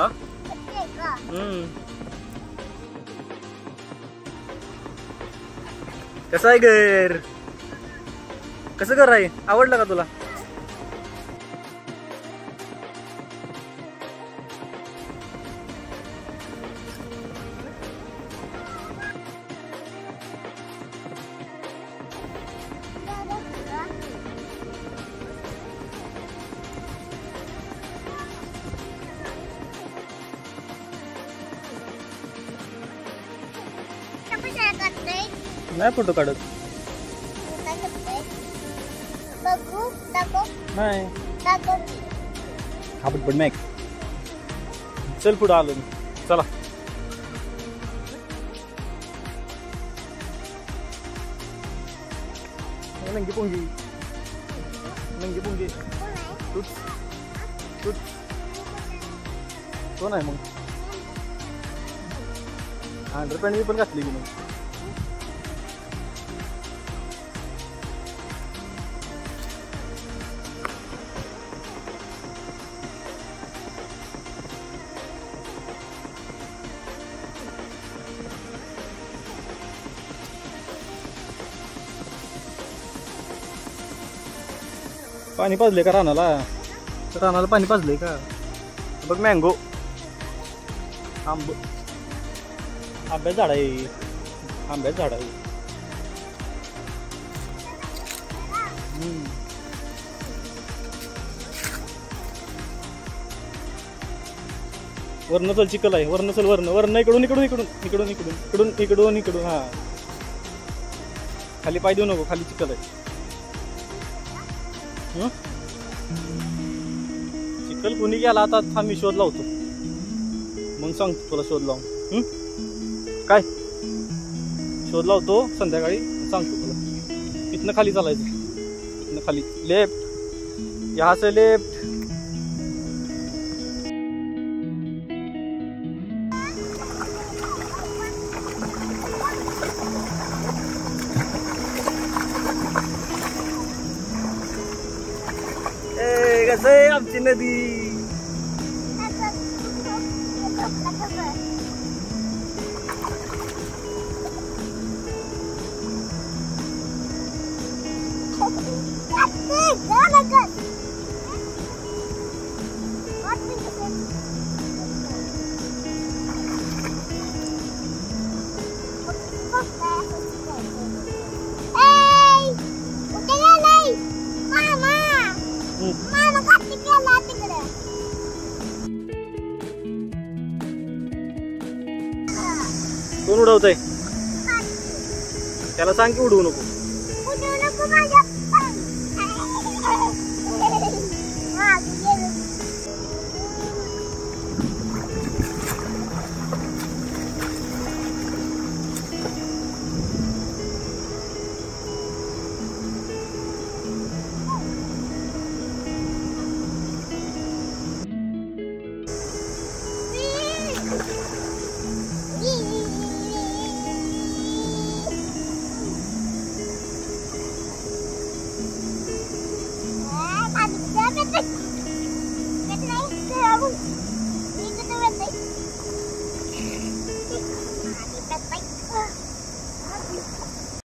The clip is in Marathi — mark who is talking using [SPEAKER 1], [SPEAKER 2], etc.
[SPEAKER 1] हा कसं आहे घर? कसं घर आहे? आवडलं का तुला? नाही फोटो काढत. नाही हा पण मॅक. चल पुढे आलो मी. चला नंगी पोंगी नंगी पोंगी. तूच कोण आहे मग? अंडरपॅन्ट मी पण घातली की मग. पाणी पाजले का रानाला? रानाला पाणी पाजले का? बघ मँगो आंब आंब्याचं झाड आहे. आंब्याचं झाड आहे. वर्ण चल चिकल आहे. वर्ण चल वर्ण इकडून इकडून इकडून इकडून इकडून इकडून इकडून इकडून. हा खाली पाय देऊ नको. खाली चिकल आहे. चिखल कोणी गेला आता? थांब मी शोध लावतो मग सांगतो तुला. शोध लावून काय शोध लावतो संध्याकाळी सांगतो तुला. इथनं खाली चालायचं. इथनं खाली लेफ्ट. यहाँ से लेफ्ट. कसं आहे आमची नदी? कोण उडवतंय? त्याला सांग की उडवू नको.